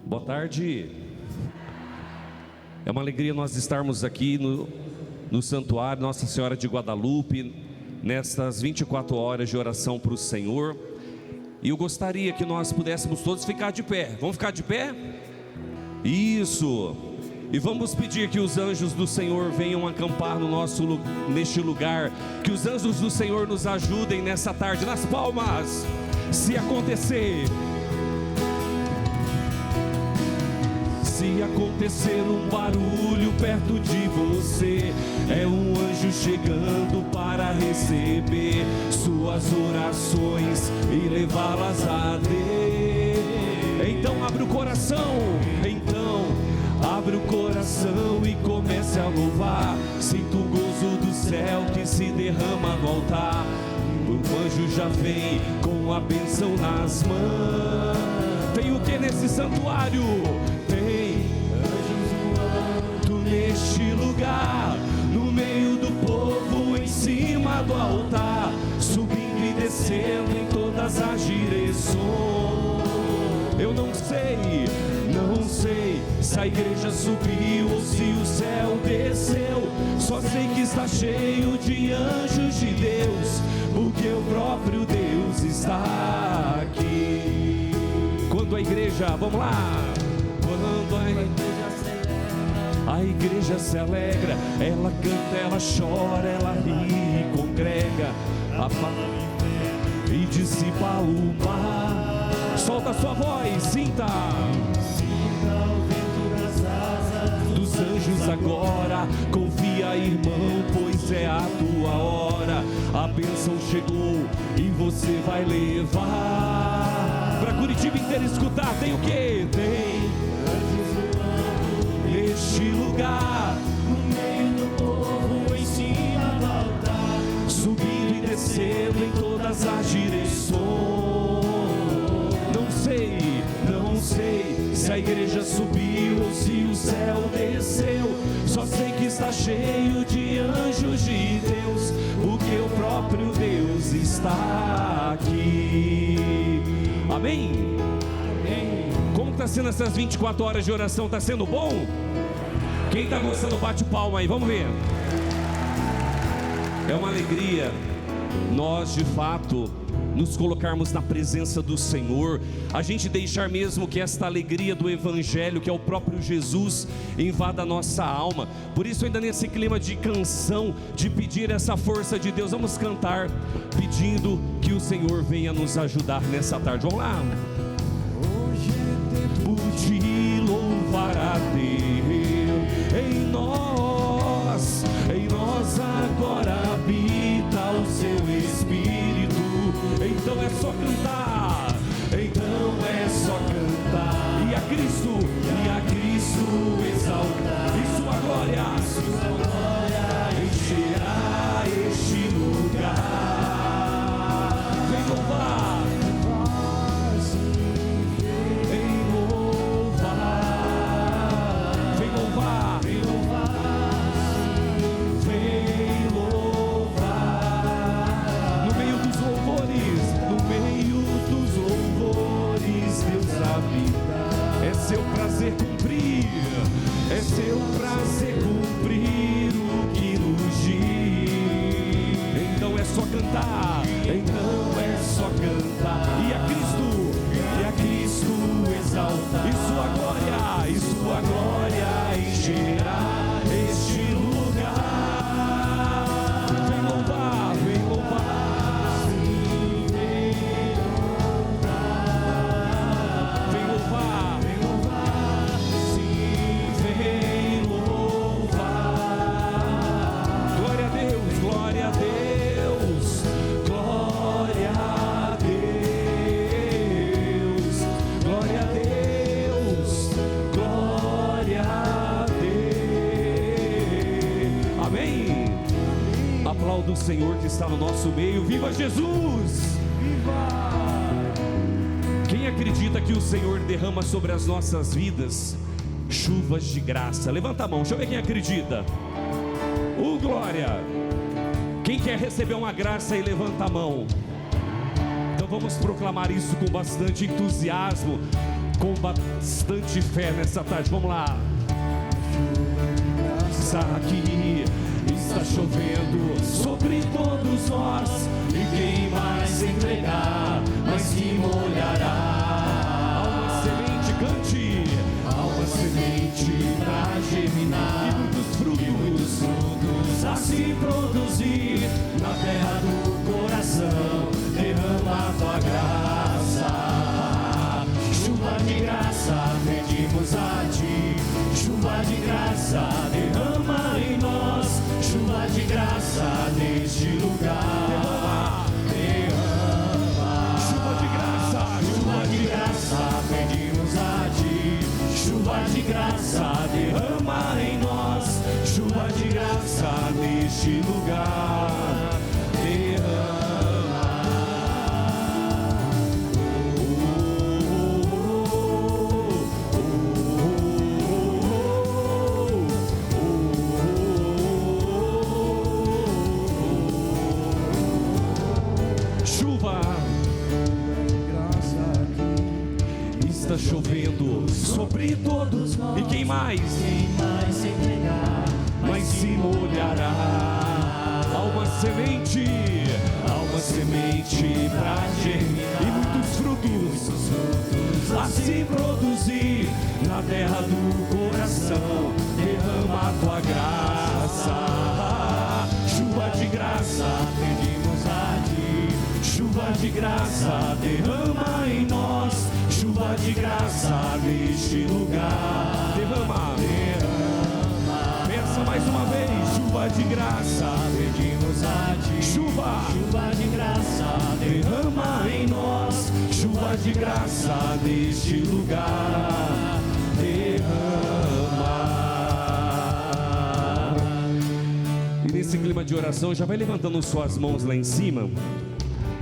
Boa tarde. É uma alegria nós estarmos aqui no Santuário Nossa Senhora de Guadalupe, nestas 24 horas de oração para o Senhor. E eu gostaria que nós pudéssemos todos ficar de pé. Vamos ficar de pé? Isso. E vamos pedir que os anjos do Senhor venham acampar neste lugar. Que os anjos do Senhor nos ajudem nessa tarde. Nas palmas, se acontecer. Se acontecer um barulho perto de você, é um anjo chegando para receber suas orações e levá-las a Deus. Então abre o coração, abre o coração e comece a louvar. Sinta o gozo do céu que se derrama no altar. O anjo já vem com a bênção nas mãos. Tem o que nesse santuário? Tem anjos voando neste lugar, no meio do povo, em cima do altar, subindo e descendo em todas as direções. Eu não sei se a igreja subiu ou se o céu desceu. Só sei que está cheio de anjos de Deus, porque o próprio Deus está aqui. Quando a igreja, vamos lá, quando a igreja se alegra, ela canta, ela chora, ela ri e congrega e dissipa o mar. Solta a sua voz, sinta o vento das asas dos anjos agora. Confia, irmão, pois é a tua hora. A bênção chegou e você vai levar pra Curitiba inteira escutar. Tem o que? Tem anjos voando neste lugar, no meio do povo, em cima do altar, subindo e descendo em todas as direções. Não sei se a igreja subiu ou se o céu desceu. Só sei que está cheio de anjos de Deus, porque o próprio Deus está aqui. Amém? Amém. Como está sendo essas 24 horas de oração? Está sendo bom? Quem está gostando, bate palma aí, vamos ver. É uma alegria nós de fato nos colocarmos na presença do Senhor, a gente deixar mesmo que esta alegria do Evangelho, que é o próprio Jesus, invada a nossa alma. Por isso, ainda nesse clima de canção, de pedir essa força de Deus, vamos cantar pedindo que o Senhor venha nos ajudar nessa tarde. Vamos lá. Hoje é tempo de louvar a Deus. Em nós agora habita o seu Espírito. Então é só cantar, e a Cristo exaltar, e sua glória encherá este lugar. Vem louvar, no meio dos louvores, Deus habita. É seu prazer cumprir, é seu prazer cumprir o que nos diz. Então é só cantar, e a Cristo exaltar, e sua glória encherá este lugar. Vem louvar, glória a Deus, glória a Deus, glória a Deus, glória a Deus. Amém. Aplauda o Senhor que está no nosso meio. Viva Jesus! Viva! Quem acredita que o Senhor derrama sobre as nossas vidas chuvas de graça? Levanta a mão, deixa eu ver quem acredita. Glória! Quem quer receber uma graça e levanta a mão. Então vamos proclamar isso com bastante entusiasmo, com bastante fé nessa tarde. Vamos lá. Aqui está chovendo sobre todos nós, e quem mais entregar, mas que molhará. Há uma semente, cante. Há uma semente para germinar, e muitos frutos a se produzir na terra do coração. Derrama a tua graça, chuva de graça, pedimos a ti. Chuva de graça, derrama em nós. Chuva de graça neste lugar. Derrama. Chuva de graça, pedimos a ti. Chuva de graça, derrama em nós. Chuva de graça neste lugar. Derrama. Está chovendo sobre todos nós, e quem mais entregar, mas se molhará. Há uma semente para germinar, e muitos frutos a se produzir na terra do coração. Derrama a tua graça, chuva de graça, pedimos a ti. Chuva de graça, derrama em nós. Chuva de graça neste lugar. Derrama, derrama. Peça mais uma vez. Chuva de graça, pedimos a ti. Chuva de graça, derrama em nós. Chuva de graça neste lugar. Derrama. E nesse clima de oração, já vai levantando suas mãos lá em cima.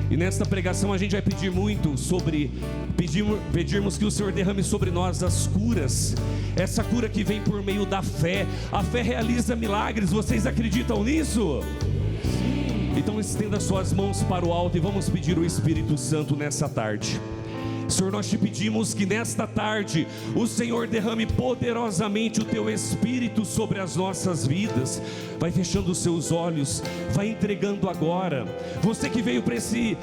E nesta pregação a gente vai pedir muito sobre, pedirmos que o Senhor derrame sobre nós as curas. Essa cura que vem por meio da fé. A fé realiza milagres, vocês acreditam nisso? Sim. Então estenda suas mãos para o alto e vamos pedir o Espírito Santo nessa tarde. Senhor, nós te pedimos que nesta tarde o Senhor derrame poderosamente o teu Espírito sobre as nossas vidas. Vai fechando os seus olhos, vai entregando agora. Você que veio para esse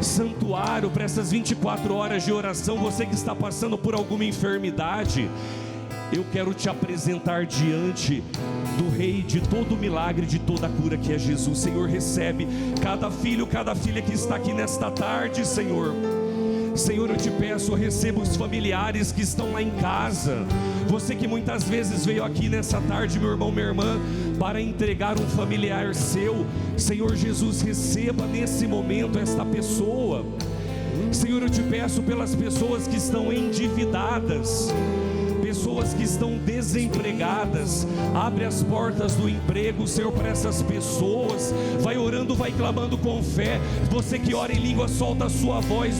santuário, para essas 24 horas de oração, você que está passando por alguma enfermidade, eu quero te apresentar diante do Rei de todo milagre, de toda cura, que é Jesus. Senhor, recebe cada filho, cada filha que está aqui nesta tarde, Senhor. Senhor, eu te peço, receba os familiares que estão lá em casa. Você que muitas vezes veio aqui nessa tarde, meu irmão, minha irmã, para entregar um familiar seu. Senhor Jesus, receba nesse momento esta pessoa. Senhor, eu te peço pelas pessoas que estão endividadas, pessoas que estão desempregadas. Abre as portas do emprego, Senhor, para essas pessoas. Vai orando, vai clamando com fé. Você que ora em língua, solta a sua voz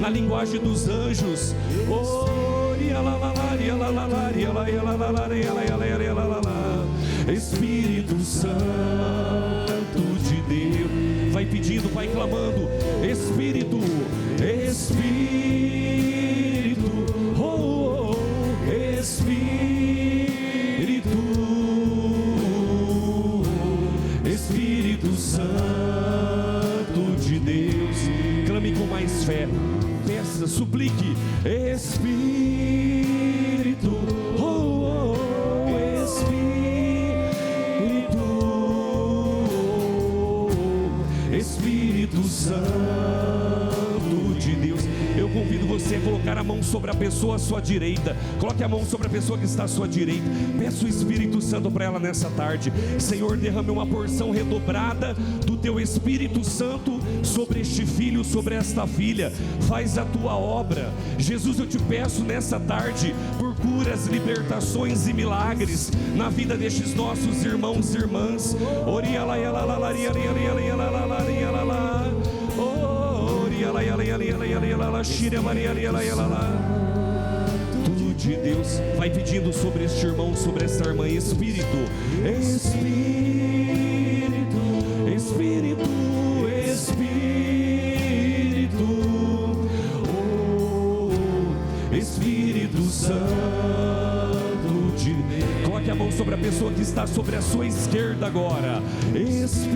na linguagem dos anjos. Espírito Santo de Deus, vai pedindo, vai clamando. Espírito, Espírito Santo de Deus, clame com mais fé, peça, suplique. Espírito, Espírito Santo de Deus. Eu convido você a colocar a mão sobre a pessoa à sua direita. Coloque a mão sobre a pessoa que está à sua direita. Peça o Espírito Santo para ela nessa tarde. Senhor, derrame uma porção redobrada do teu Espírito Santo sobre este filho, sobre esta filha. Faz a tua obra. Jesus, eu te peço nessa tarde por curas, libertações e milagres na vida destes nossos irmãos e irmãs. Tudo de Deus. Vai pedindo sobre este irmão, sobre esta irmã. Espírito, Espírito, Espírito Santo de Deus. Coloque a mão sobre a pessoa que está sobre a sua esquerda agora. Espírito,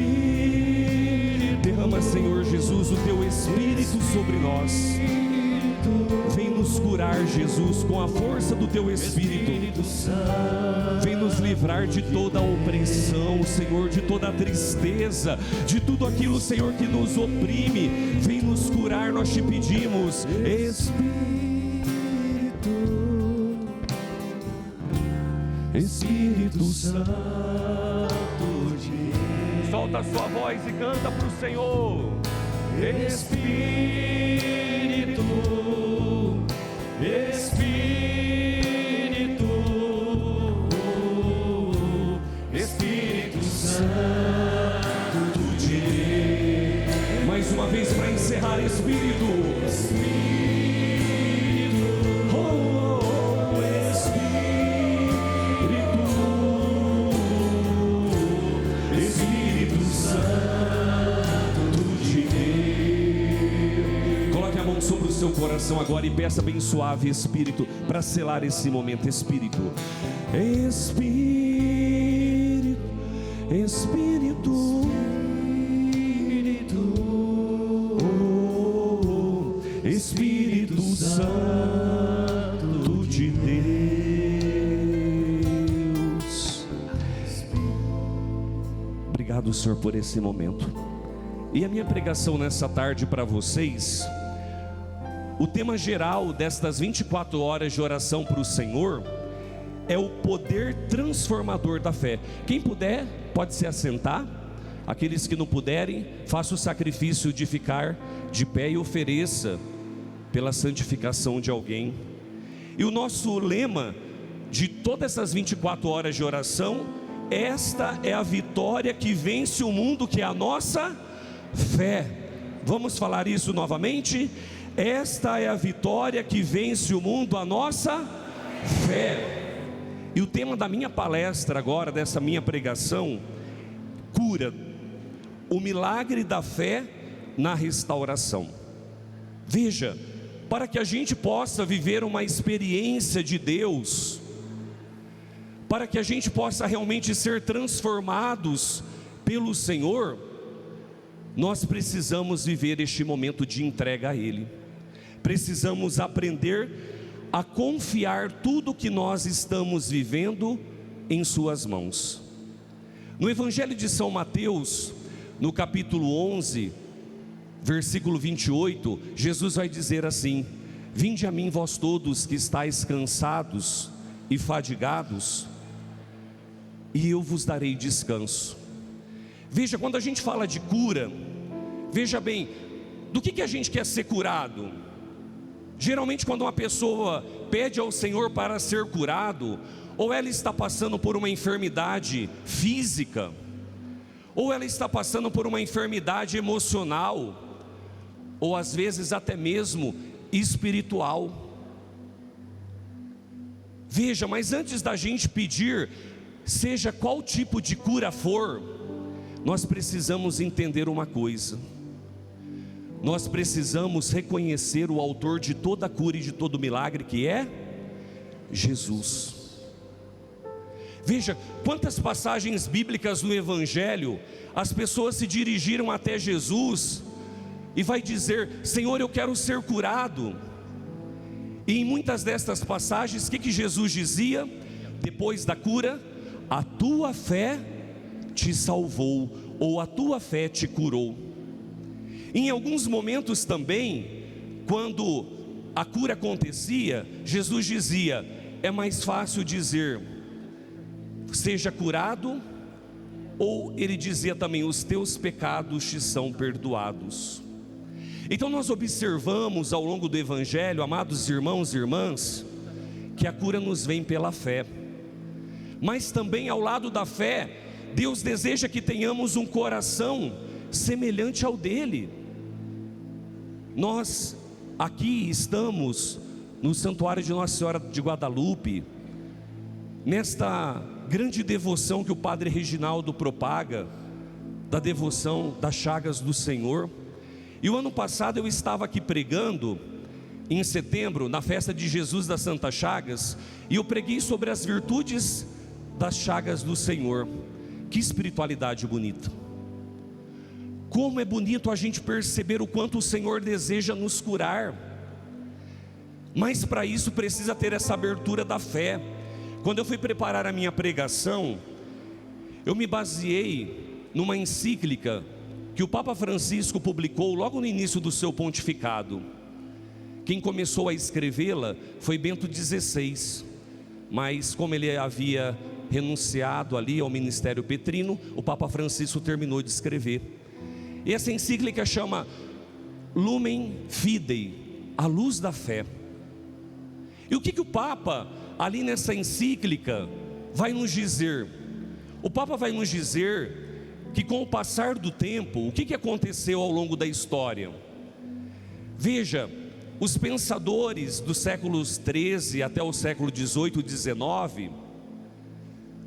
derrama, Senhor Jesus, o teu Espírito sobre nós. Vem nos curar, Jesus, com a força do teu Espírito. Vem nos livrar de toda a opressão, Senhor, de toda a tristeza, de tudo aquilo, Senhor, que nos oprime. Vem nos curar, nós te pedimos. Espírito Santo de Deus. Solta a sua voz e canta para o Senhor. Espírito, Espírito, Espírito Santo de Deus. Mais uma vez para encerrar, Espírito, Espírito, Espírito Santo de Deus. Coloque a mão sobre o seu coração agora e peça bem suave, Espírito, para selar esse momento. Espírito, Espírito, Espírito, oh, Espírito Santo de Deus. Obrigado, Senhor, por esse momento. E a minha pregação nessa tarde para vocês, o tema geral destas 24 horas de oração para o Senhor é o poder transformador da fé. Quem puder, pode se assentar. Aqueles que não puderem, faça o sacrifício de ficar de pé e ofereça pela santificação de alguém. E o nosso lema de todas essas 24 horas de oração: esta é a vitória que vence o mundo, que é a nossa fé. Vamos falar isso novamente? Esta é a vitória que vence o mundo, a nossa fé. E o tema da minha palestra agora, dessa minha pregação: cura, o milagre da fé na restauração. Veja, para que a gente possa viver uma experiência de Deus, para que a gente possa realmente ser transformados pelo Senhor, nós precisamos viver este momento de entrega a Ele. Precisamos aprender a confiar tudo que nós estamos vivendo em suas mãos. No Evangelho de São Mateus, no capítulo 11, versículo 28, Jesus vai dizer assim: vinde a mim vós todos que estáis cansados e fadigados, e eu vos darei descanso. Veja, quando a gente fala de cura, veja bem, do que a gente quer ser curado? Geralmente quando uma pessoa pede ao Senhor para ser curado, ou ela está passando por uma enfermidade física, ou ela está passando por uma enfermidade emocional, ou às vezes até mesmo espiritual. Veja, mas antes da gente pedir, seja qual tipo de cura for, nós precisamos entender uma coisa: nós precisamos reconhecer o autor de toda a cura e de todo milagre, que é Jesus. Veja, quantas passagens bíblicas no Evangelho, as pessoas se dirigiram até Jesus, e vai dizer: Senhor, eu quero ser curado. E em muitas destas passagens, o que Jesus dizia? Depois da cura: a tua fé te salvou, ou a tua fé te curou. Em alguns momentos também, quando a cura acontecia, Jesus dizia: é mais fácil dizer seja curado, ou ele dizia também: os teus pecados te são perdoados. Então nós observamos ao longo do Evangelho, amados irmãos e irmãs, que a cura nos vem pela fé. Mas também ao lado da fé, Deus deseja que tenhamos um coração semelhante ao dele. Nós aqui estamos no Santuário de Nossa Senhora de Guadalupe, nesta grande devoção que o Padre Reginaldo propaga, da devoção das chagas do Senhor. E o ano passado eu estava aqui pregando, em setembro, na festa de Jesus das Santas Chagas, e eu preguei sobre as virtudes das chagas do Senhor. Que espiritualidade bonita! Como é bonito a gente perceber o quanto o Senhor deseja nos curar, mas para isso precisa ter essa abertura da fé. Quando eu fui preparar a minha pregação, eu me baseei numa encíclica que o Papa Francisco publicou logo no início do seu pontificado. Quem começou a escrevê-la foi Bento XVI, mas como ele havia renunciado ali ao ministério petrino, o Papa Francisco terminou de escrever. E essa encíclica chama Lumen Fidei, a luz da fé. E o que o Papa, ali nessa encíclica, vai nos dizer? O Papa vai nos dizer que com o passar do tempo, o que aconteceu ao longo da história? Veja, os pensadores dos séculos 13 até o século 18 e 19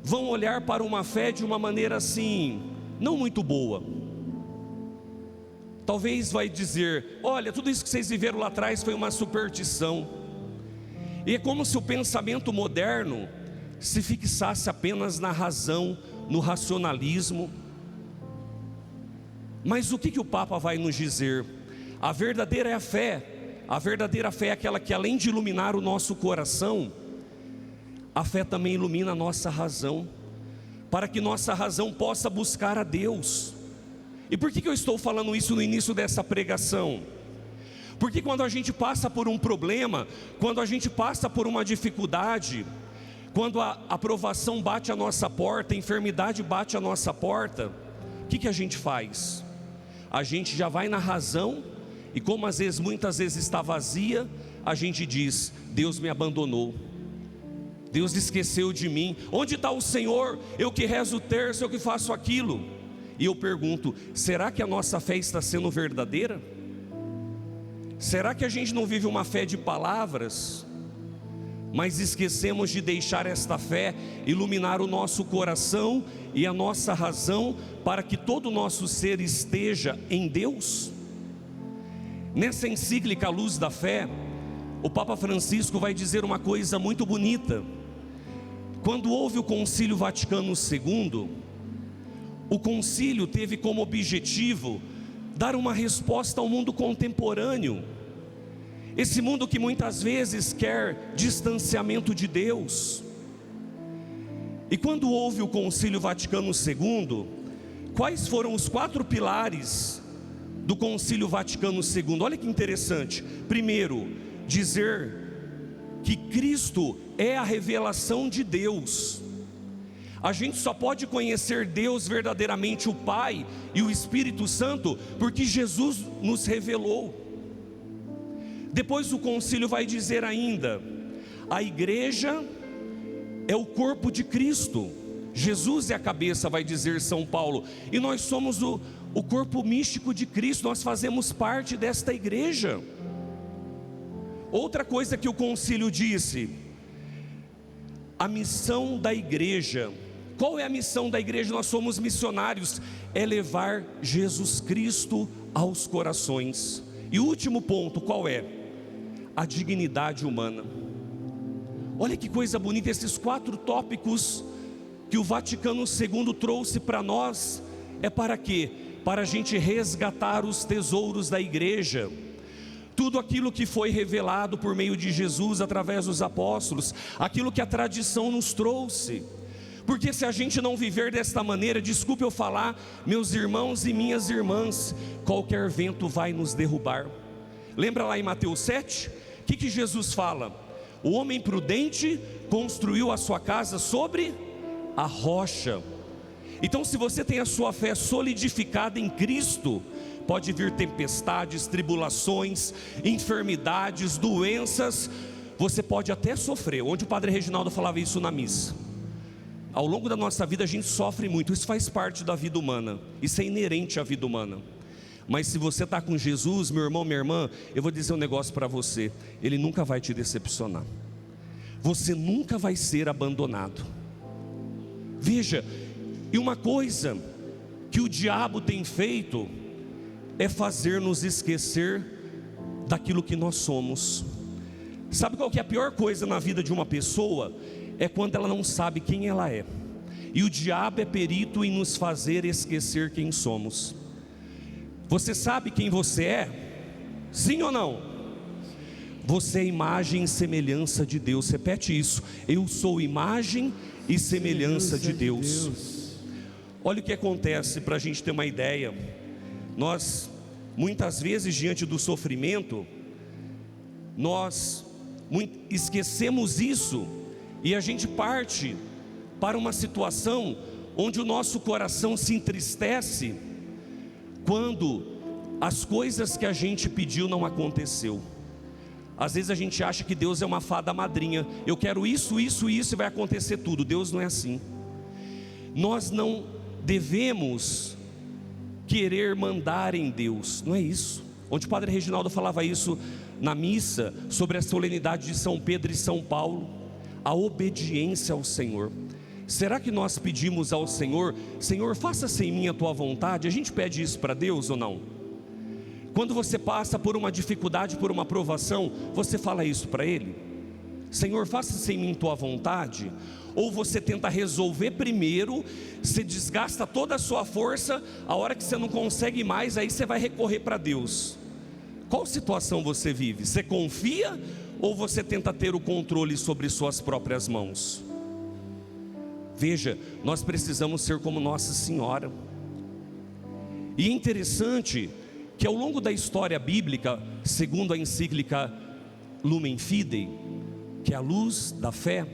vão olhar para uma fé de uma maneira assim, não muito boa. Talvez vai dizer: olha, tudo isso que vocês viveram lá atrás foi uma superstição. E é como se o pensamento moderno se fixasse apenas na razão, no racionalismo. Mas o que o Papa vai nos dizer? A verdadeira fé é aquela que, além de iluminar o nosso coração, a fé também ilumina a nossa razão, para que nossa razão possa buscar a Deus. E por que eu estou falando isso no início dessa pregação? Porque quando a gente passa por um problema, quando a gente passa por uma dificuldade, quando a aprovação bate a nossa porta, a enfermidade bate a nossa porta, o que a gente faz? A gente já vai na razão, e como muitas vezes está vazia, a gente diz: Deus me abandonou, Deus esqueceu de mim. Onde está o Senhor? Eu que rezo o terço, eu que faço aquilo. E eu pergunto: será que a nossa fé está sendo verdadeira? Será que a gente não vive uma fé de palavras, mas esquecemos de deixar esta fé iluminar o nosso coração e a nossa razão, para que todo o nosso ser esteja em Deus? Nessa encíclica A Luz da Fé, o Papa Francisco vai dizer uma coisa muito bonita. Quando houve o Concílio Vaticano II, o concílio teve como objetivo dar uma resposta ao mundo contemporâneo, esse mundo que muitas vezes quer distanciamento de Deus. E quando houve o Concílio Vaticano II, quais foram os 4 pilares do Concílio Vaticano II? Olha que interessante. Primeiro, dizer que Cristo é a revelação de Deus. A gente só pode conhecer Deus verdadeiramente, o Pai e o Espírito Santo, porque Jesus nos revelou. Depois o concílio vai dizer ainda: a igreja é o corpo de Cristo, Jesus é a cabeça, vai dizer São Paulo, e nós somos o corpo místico de Cristo, nós fazemos parte desta igreja. Outra coisa que o concílio disse: a missão da igreja. Qual é a missão da igreja? Nós somos missionários, é levar Jesus Cristo aos corações. E o último ponto, qual é? A dignidade humana. Olha que coisa bonita, esses 4 tópicos que o Vaticano II trouxe para nós, é para quê? Para a gente resgatar os tesouros da igreja, tudo aquilo que foi revelado por meio de Jesus, através dos apóstolos, aquilo que a tradição nos trouxe. Porque se a gente não viver desta maneira, desculpe eu falar, meus irmãos e minhas irmãs, qualquer vento vai nos derrubar. Lembra lá em Mateus 7? O que Jesus fala? O homem prudente construiu a sua casa sobre a rocha. Então, se você tem a sua fé solidificada em Cristo, pode vir tempestades, tribulações, enfermidades, doenças, você pode até sofrer. Onde o Padre Reginaldo falava isso na missa. Ao longo da nossa vida a gente sofre muito, isso faz parte da vida humana, isso é inerente à vida humana. Mas se você está com Jesus, meu irmão, minha irmã, eu vou dizer um negócio para você: Ele nunca vai te decepcionar, você nunca vai ser abandonado. Veja, e uma coisa que o diabo tem feito é fazer-nos esquecer daquilo que nós somos. Sabe qual que é a pior coisa na vida de uma pessoa? É quando ela não sabe quem ela é. E o diabo é perito em nos fazer esquecer quem somos. Você sabe quem você é? Sim ou não? Você é imagem e semelhança de Deus. Repete isso: eu sou imagem e semelhança de Deus. Olha o que acontece, para a gente ter uma ideia. Nós, muitas vezes, diante do sofrimento, nós esquecemos isso, e a gente parte para uma situação onde o nosso coração se entristece quando as coisas que a gente pediu não aconteceu. Às vezes a gente acha que Deus é uma fada madrinha. Eu quero isso, isso, isso e vai acontecer tudo. Deus não é assim. Nós não devemos querer mandar em Deus, não é isso. Onde o Padre Reginaldo falava isso na missa, sobre a solenidade de São Pedro e São Paulo, a obediência ao Senhor. Será que nós pedimos ao Senhor: Senhor, faça-se em mim a tua vontade? A gente pede isso para Deus ou não? Quando você passa por uma dificuldade, por uma provação, você fala isso para Ele? Senhor, faça-se em mim tua vontade? Ou você tenta resolver primeiro, você desgasta toda a sua força, a hora que você não consegue mais, aí você vai recorrer para Deus? Qual situação você vive? Você confia ou você tenta ter o controle sobre suas próprias mãos? Veja, nós precisamos ser como Nossa Senhora. E é interessante que ao longo da história bíblica, segundo a encíclica Lumen Fidei, que é a luz da fé,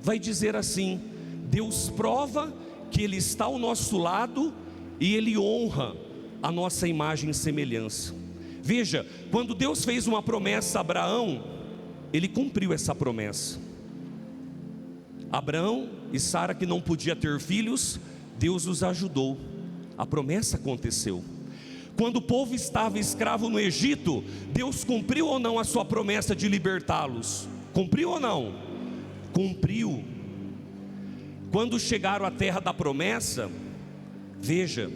vai dizer assim: Deus prova que Ele está ao nosso lado e Ele honra a nossa imagem e semelhança. Veja, quando Deus fez uma promessa a Abraão, Ele cumpriu essa promessa. Abraão e Sara, que não podia ter filhos, Deus os ajudou, a promessa aconteceu. Quando o povo estava escravo no Egito, Deus cumpriu ou não a sua promessa de libertá-los? Cumpriu ou não? Cumpriu. Quando chegaram à terra da promessa, veja,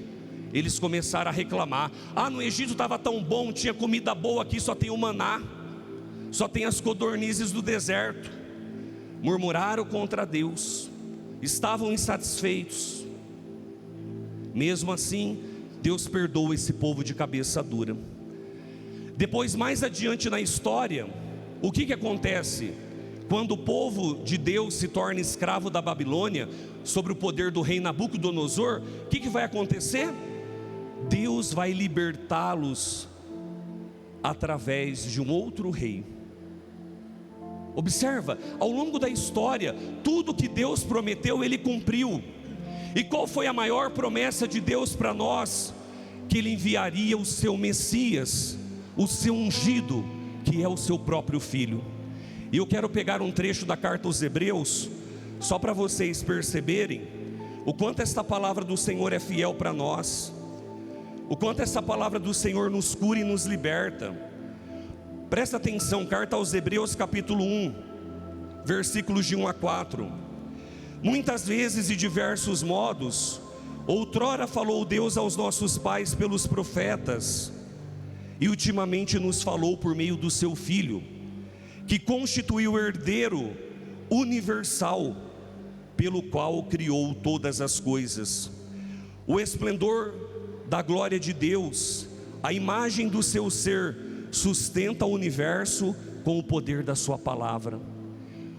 eles começaram a reclamar: ah, no Egito estava tão bom, tinha comida boa, aqui só tem o maná, só tem as codornizes do deserto. Murmuraram contra Deus, estavam insatisfeitos. Mesmo assim, Deus perdoa esse povo de cabeça dura. Depois, mais adiante na história, o que acontece? Quando o povo de Deus se torna escravo da Babilônia, sob o poder do rei Nabucodonosor, o que vai acontecer? Deus vai libertá-los através de um outro rei. Observa, ao longo da história, tudo que Deus prometeu, Ele cumpriu. E qual foi a maior promessa de Deus para nós? Que Ele enviaria o seu Messias, o seu ungido, que é o seu próprio Filho. E eu quero pegar um trecho da carta aos Hebreus, só para vocês perceberem o quanto esta palavra do Senhor é fiel para nós, o quanto essa palavra do Senhor nos cura e nos liberta. Presta atenção, carta aos Hebreus capítulo 1, versículos de 1 a 4. Muitas vezes e diversos modos, outrora falou Deus aos nossos pais pelos profetas, e ultimamente nos falou por meio do seu Filho, que constituiu o herdeiro universal, pelo qual criou todas as coisas. O esplendor da glória de Deus, a imagem do seu ser, sustenta o universo com o poder da sua palavra.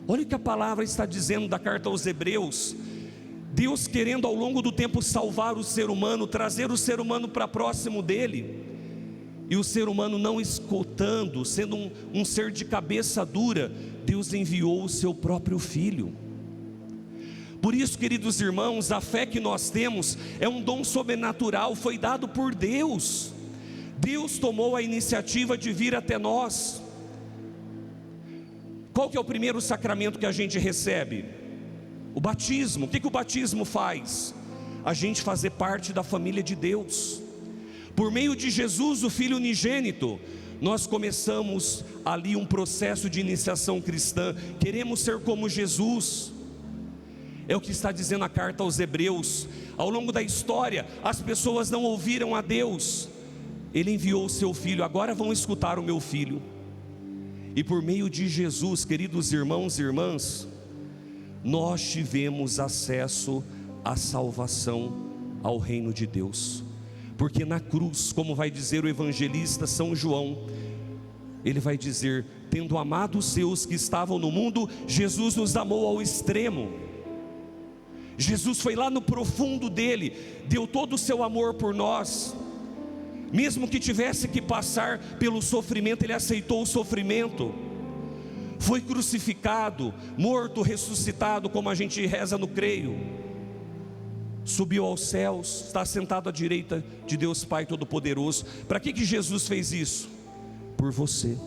Olha o que a palavra está dizendo da carta aos Hebreus. Deus querendo ao longo do tempo salvar o ser humano, trazer o ser humano para próximo dele, e o ser humano não escutando, sendo um ser de cabeça dura, Deus enviou o seu próprio Filho. Por isso, queridos irmãos, a fé que nós temos é um dom sobrenatural, foi dado por Deus. Deus tomou a iniciativa de vir até nós. Qual que é o primeiro sacramento que a gente recebe? O batismo. O que o batismo faz? A gente fazer parte da família de Deus. Por meio de Jesus, o Filho unigênito, nós começamos ali um processo de iniciação cristã. Queremos ser como Jesus. É o que está dizendo a carta aos Hebreus. Ao longo da história, as pessoas não ouviram a Deus. Ele enviou o seu Filho, agora vão escutar o meu Filho. E por meio de Jesus, queridos irmãos e irmãs, nós tivemos acesso à salvação, ao reino de Deus. Porque na cruz, como vai dizer o evangelista São João, ele vai dizer: tendo amado os seus que estavam no mundo, Jesus nos amou ao extremo. Jesus foi lá no profundo dele, deu todo o seu amor por nós. Mesmo que tivesse que passar pelo sofrimento, ele aceitou o sofrimento. Foi crucificado, morto, ressuscitado, como a gente reza no creio. Subiu aos céus, está sentado à direita de Deus Pai Todo-Poderoso. Para que Jesus fez isso? Por você.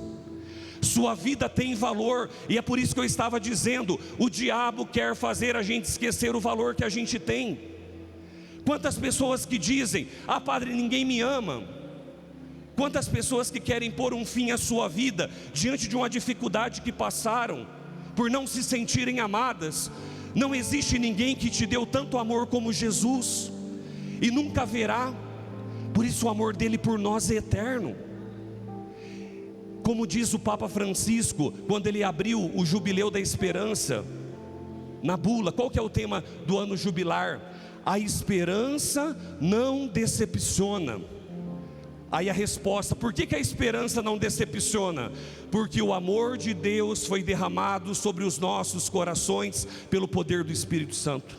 Sua vida tem valor, e é por isso que eu estava dizendo, o diabo quer fazer a gente esquecer o valor que a gente tem. Quantas pessoas que dizem: ah, padre, ninguém me ama. Quantas pessoas que querem pôr um fim à sua vida, diante de uma dificuldade que passaram, por não se sentirem amadas. Não existe ninguém que te deu tanto amor como Jesus, e nunca haverá. Por isso o amor dele por nós é eterno. Como diz o Papa Francisco, quando ele abriu o Jubileu da Esperança, na bula, qual que é o tema do ano jubilar? A esperança não decepciona. Aí a resposta: por que a esperança não decepciona? Porque o amor de Deus foi derramado sobre os nossos corações pelo poder do Espírito Santo.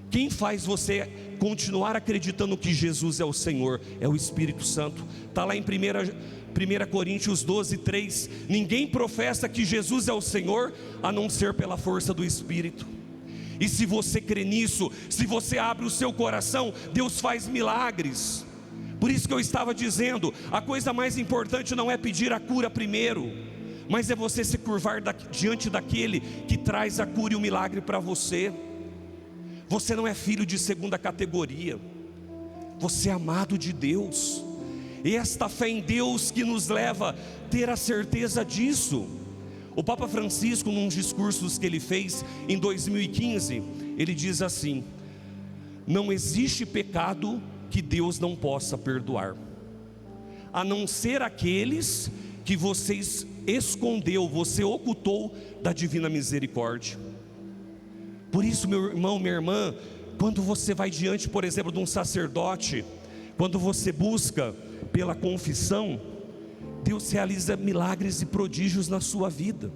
Quem faz você continuar acreditando que Jesus é o Senhor? É o Espírito Santo. Está lá em 1 Coríntios 12:3. Ninguém professa que Jesus é o Senhor, a não ser pela força do Espírito. E se você crê nisso, se você abre o seu coração, Deus faz milagres. Por isso que eu estava dizendo, a coisa mais importante não é pedir a cura primeiro, mas é você se curvar diante daquele que traz a cura e o milagre para você. Você não é filho de segunda categoria, você é amado de Deus. E esta fé em Deus que nos leva a ter a certeza disso. O Papa Francisco, num discurso que ele fez em 2015, ele diz assim: não existe pecado que Deus não possa perdoar, a não ser aqueles que você escondeu, você ocultou da divina misericórdia. Por isso, meu irmão, minha irmã, quando você vai diante, por exemplo, de um sacerdote, quando você busca pela confissão, Deus realiza milagres e prodígios na sua vida.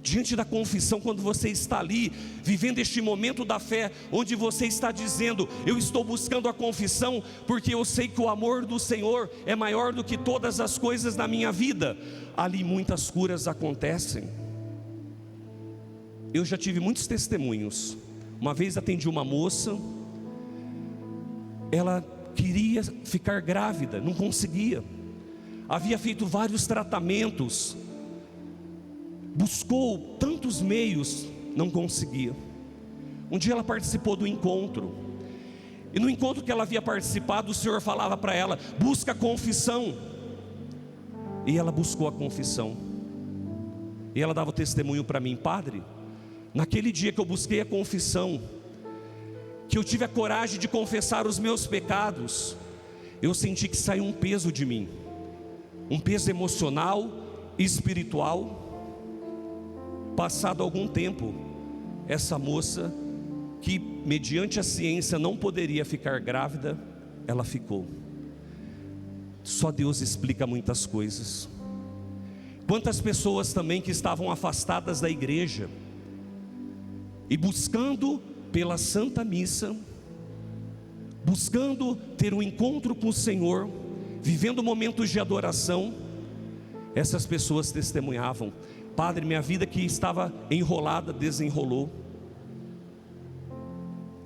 Diante da confissão, quando você está ali, vivendo este momento da fé, onde você está dizendo: eu estou buscando a confissão, porque eu sei que o amor do Senhor é maior do que todas as coisas na minha vida. Ali muitas curas acontecem. Eu já tive muitos testemunhos. Uma vez atendi uma moça, ela queria ficar grávida, não conseguia. Havia feito vários tratamentos, buscou tantos meios, não conseguia. Um dia ela participou do encontro, e no encontro que ela havia participado, o Senhor falava para ela: busca a confissão. E ela buscou a confissão, e ela dava o testemunho para mim: padre, naquele dia que eu busquei a confissão, que eu tive a coragem de confessar os meus pecados, eu senti que saiu um peso de mim, um peso emocional e espiritual. Passado algum tempo, essa moça, que mediante a ciência não poderia ficar grávida, ela ficou. Só Deus explica muitas coisas. Quantas pessoas também que estavam afastadas da igreja, e buscando pela Santa Missa, buscando ter um encontro com o Senhor, vivendo momentos de adoração, essas pessoas testemunhavam: padre, minha vida que estava enrolada, desenrolou.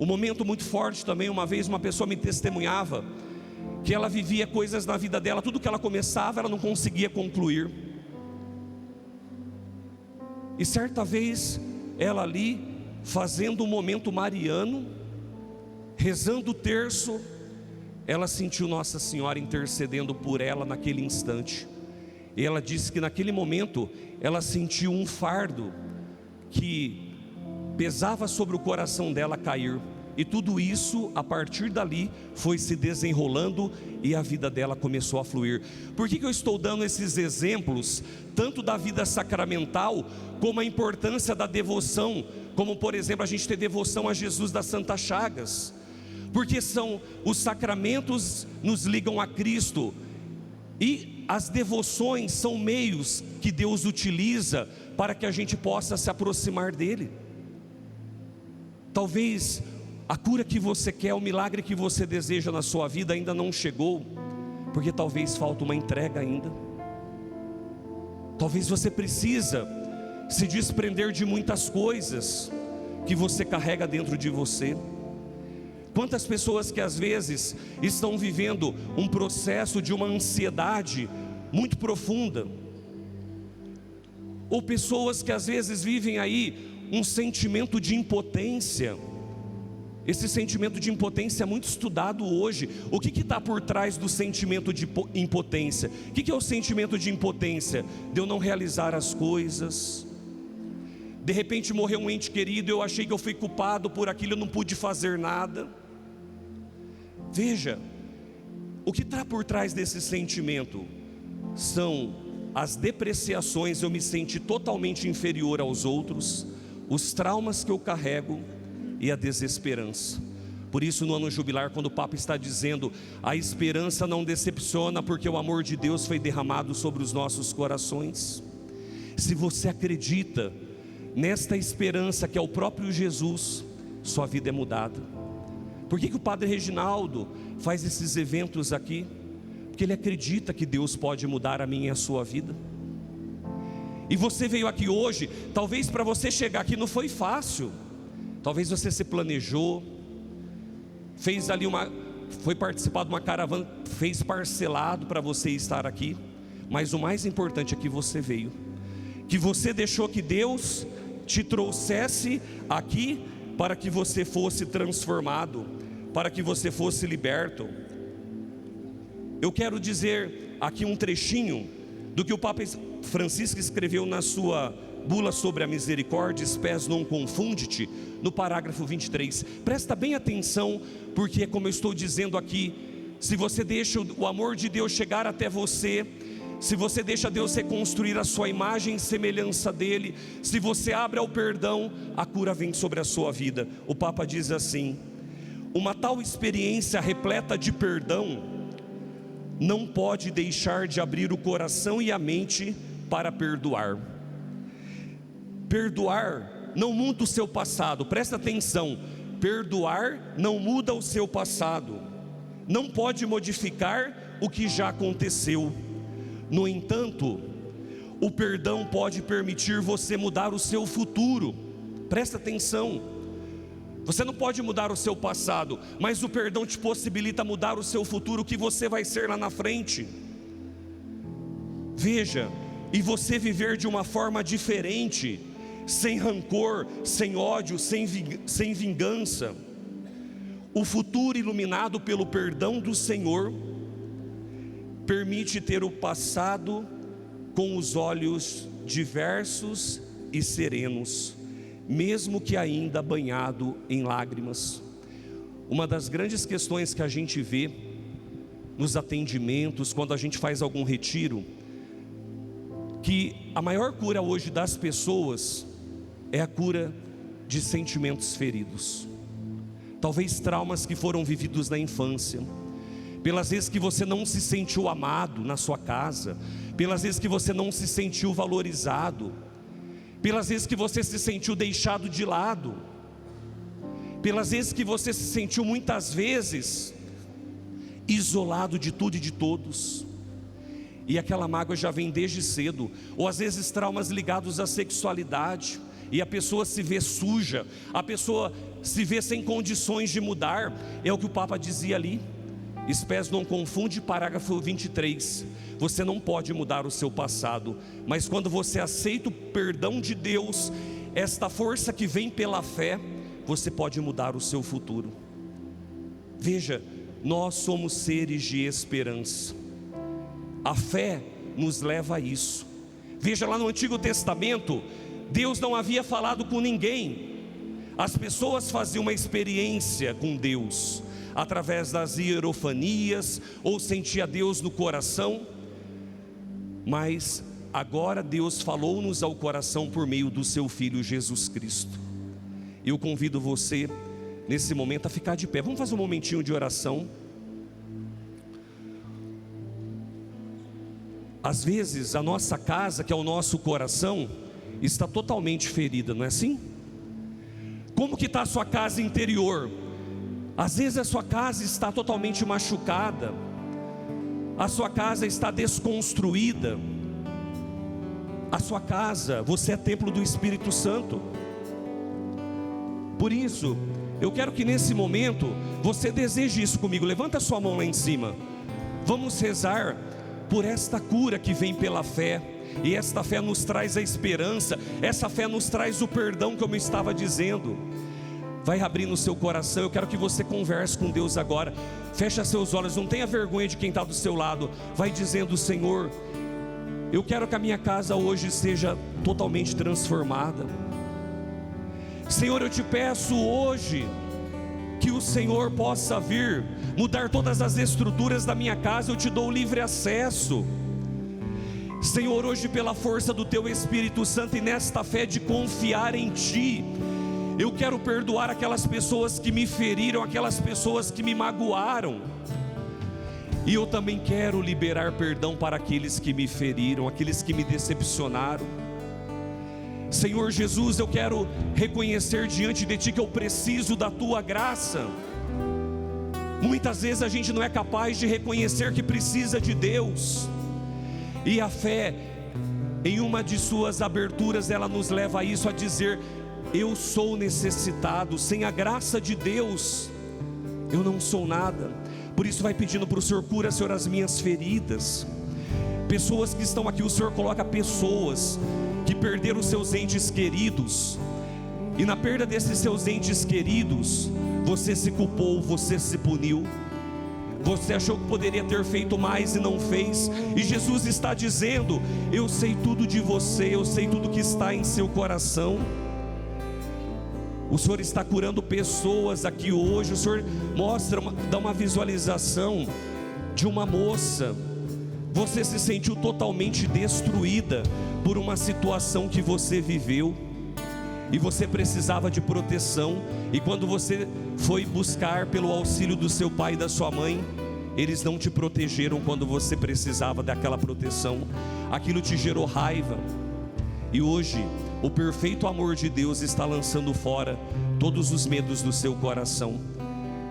Um momento muito forte também, uma vez uma pessoa me testemunhava que ela vivia coisas na vida dela, tudo que ela começava, ela não conseguia concluir. E certa vez, ela ali, fazendo um momento mariano, rezando o terço, ela sentiu Nossa Senhora intercedendo por ela naquele instante. E ela disse que naquele momento, ela sentiu um fardo que pesava sobre o coração dela cair. E tudo isso, a partir dali, foi se desenrolando e a vida dela começou a fluir. Por que eu estou dando esses exemplos, tanto da vida sacramental, como a importância da devoção? Como, por exemplo, a gente ter devoção a Jesus das Santas Chagas. Porque são os sacramentos nos ligam a Cristo. E as devoções são meios que Deus utiliza para que a gente possa se aproximar dEle. Talvez a cura que você quer, o milagre que você deseja na sua vida ainda não chegou, porque talvez falta uma entrega ainda. Talvez você precisa se desprender de muitas coisas que você carrega dentro de você. Quantas pessoas que às vezes estão vivendo um processo de uma ansiedade muito profunda, ou pessoas que às vezes vivem aí um sentimento de impotência. Esse sentimento de impotência é muito estudado hoje. O que está por trás do sentimento de impotência? O que é o sentimento de impotência? De eu não realizar as coisas. De repente morreu um ente querido, eu achei que eu fui culpado por aquilo, eu não pude fazer nada. Veja, o que está por trás desse sentimento? São as depreciações, eu me senti totalmente inferior aos outros, os traumas que eu carrego e a desesperança. Por isso no ano jubilar, quando o Papa está dizendo, a esperança não decepciona, porque o amor de Deus foi derramado sobre os nossos corações. Se você acredita nesta esperança que é o próprio Jesus, sua vida é mudada. Por que o Padre Reginaldo faz esses eventos aqui? Porque ele acredita que Deus pode mudar a minha e a sua vida. E você veio aqui hoje, talvez para você chegar aqui não foi fácil. Talvez você se planejou, fez ali foi participar de uma caravana, fez parcelado para você estar aqui. Mas o mais importante é que você veio, que você deixou que Deus te trouxesse aqui para que você fosse transformado, para que você fosse liberto. Eu quero dizer aqui um trechinho do que o Papa Francisco escreveu na sua bula sobre a misericórdia, spes non confundit, no parágrafo 23. Presta bem atenção, porque é como eu estou dizendo aqui, se você deixa o amor de Deus chegar até você, se você deixa Deus reconstruir a sua imagem e semelhança dele, se você abre ao perdão, a cura vem sobre a sua vida. O Papa diz assim: uma tal experiência repleta de perdão não pode deixar de abrir o coração e a mente para perdoar. Perdoar não muda o seu passado, presta atenção, perdoar não muda o seu passado, não pode modificar o que já aconteceu. No entanto, o perdão pode permitir você mudar o seu futuro. Presta atenção, você não pode mudar o seu passado, mas o perdão te possibilita mudar o seu futuro, o que você vai ser lá na frente. Veja, e você viver de uma forma diferente, sem rancor, sem ódio, sem vingança. O futuro iluminado pelo perdão do Senhor permite ter o passado com os olhos diversos e serenos, mesmo que ainda banhado em lágrimas. Uma das grandes questões que a gente vê nos atendimentos, quando a gente faz algum retiro, que a maior cura hoje das pessoas é a cura de sentimentos feridos. Talvez traumas que foram vividos na infância, pelas vezes que você não se sentiu amado na sua casa, pelas vezes que você não se sentiu valorizado, pelas vezes que você se sentiu deixado de lado, pelas vezes que você se sentiu muitas vezes isolado de tudo e de todos, e aquela mágoa já vem desde cedo. Ou às vezes traumas ligados à sexualidade, e a pessoa se vê suja, a pessoa se vê sem condições de mudar. É o que o Papa dizia ali, spes non confundit, parágrafo 23. Você não pode mudar o seu passado, mas quando você aceita o perdão de Deus, esta força que vem pela fé, você pode mudar o seu futuro. Veja, nós somos seres de esperança. A fé nos leva a isso. Veja lá no Antigo Testamento, Deus não havia falado com ninguém. As pessoas faziam uma experiência com Deus através das hierofanias, ou sentia Deus no coração, mas agora Deus falou-nos ao coração por meio do seu Filho Jesus Cristo. Eu convido você nesse momento a ficar de pé. Vamos fazer um momentinho de oração. Às vezes a nossa casa, que é o nosso coração, está totalmente ferida, não é assim? Como que está a sua casa interior? Às vezes a sua casa está totalmente machucada, a sua casa está desconstruída. A sua casa, você é templo do Espírito Santo. Por isso, eu quero que nesse momento você deseje isso comigo. Levanta a sua mão lá em cima. Vamos rezar por esta cura que vem pela fé. E esta fé nos traz a esperança. Essa fé nos traz o perdão, como eu estava dizendo. Vai abrindo o seu coração. Eu quero que você converse com Deus agora. Fecha seus olhos, não tenha vergonha de quem está do seu lado. Vai dizendo: Senhor, eu quero que a minha casa hoje seja totalmente transformada. Senhor, eu te peço hoje que o Senhor possa vir mudar todas as estruturas da minha casa. Eu te dou livre acesso, Senhor, hoje pela força do teu Espírito Santo, e nesta fé de confiar em ti, eu quero perdoar aquelas pessoas que me feriram, aquelas pessoas que me magoaram. E eu também quero liberar perdão para aqueles que me feriram, aqueles que me decepcionaram. Senhor Jesus, eu quero reconhecer diante de ti que eu preciso da tua graça. Muitas vezes a gente não é capaz de reconhecer que precisa de Deus. E a fé, em uma de suas aberturas, ela nos leva a isso, a dizer: eu sou necessitado, sem a graça de Deus eu não sou nada. Por isso vai pedindo para o Senhor: cura, Senhor, as minhas feridas. Pessoas que estão aqui, o Senhor coloca pessoas que perderam seus entes queridos, e na perda desses seus entes queridos, você se culpou, você se puniu, você achou que poderia ter feito mais e não fez. E Jesus está dizendo: eu sei tudo de você, eu sei tudo que está em seu coração. O Senhor está curando pessoas aqui hoje. O Senhor mostra, dá uma visualização de uma moça. Você se sentiu totalmente destruída por uma situação que você viveu, e você precisava de proteção. E quando você foi buscar pelo auxílio do seu pai e da sua mãe, eles não te protegeram quando você precisava daquela proteção. Aquilo te gerou raiva. E hoje o perfeito amor de Deus está lançando fora todos os medos do seu coração.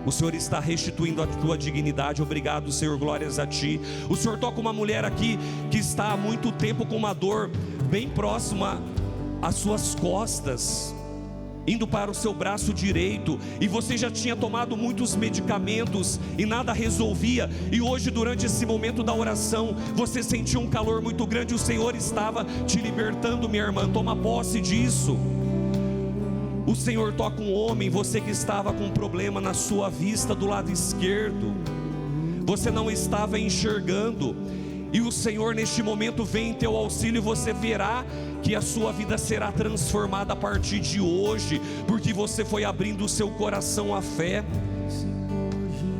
O Senhor está restituindo a tua dignidade. Obrigado, Senhor, glórias a ti. O Senhor toca uma mulher aqui que está há muito tempo com uma dor bem próxima às suas costas, indo para o seu braço direito, e você já tinha tomado muitos medicamentos e nada resolvia, e hoje durante esse momento da oração, você sentiu um calor muito grande. O Senhor estava te libertando, minha irmã, toma posse disso. O Senhor toca um homem, você que estava com um problema na sua vista do lado esquerdo, você não estava enxergando, e o Senhor neste momento vem em teu auxílio, e você verá que a sua vida será transformada a partir de hoje, porque você foi abrindo o seu coração à fé.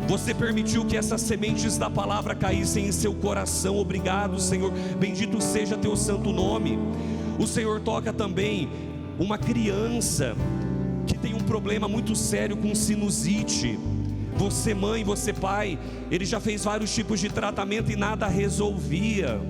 Você permitiu que essas sementes da palavra caíssem em seu coração. Obrigado, Senhor, bendito seja teu santo nome. O Senhor toca também uma criança que tem um problema muito sério com sinusite. Você mãe, você pai, ele já fez vários tipos de tratamento e nada resolvia.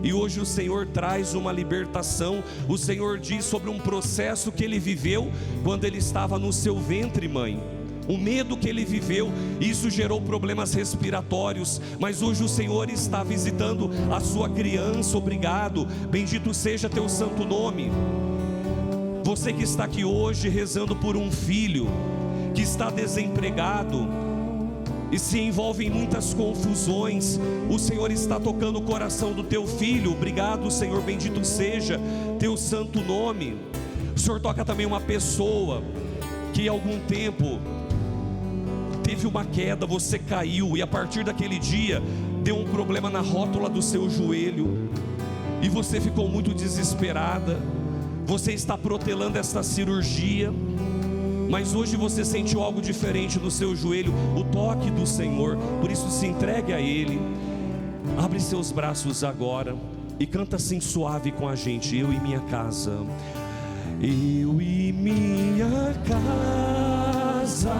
E hoje o Senhor traz uma libertação. O Senhor diz sobre um processo que ele viveu quando ele estava no seu ventre, mãe. O medo que ele viveu, isso gerou problemas respiratórios, mas hoje o Senhor está visitando a sua criança. Obrigado, bendito seja teu santo nome. Você que está aqui hoje rezando por um filho que está desempregado e se envolve em muitas confusões, o Senhor está tocando o coração do teu filho. Obrigado, Senhor, bendito seja teu santo nome. O Senhor toca também uma pessoa que há algum tempo teve uma queda, você caiu, e a partir daquele dia deu um problema na rótula do seu joelho, e você ficou muito desesperada. Você está protelando esta cirurgia, mas hoje você sentiu algo diferente no seu joelho, o toque do Senhor. Por isso se entregue a Ele. Abre seus braços agora e canta assim suave com a gente. Eu e minha casa, eu e minha casa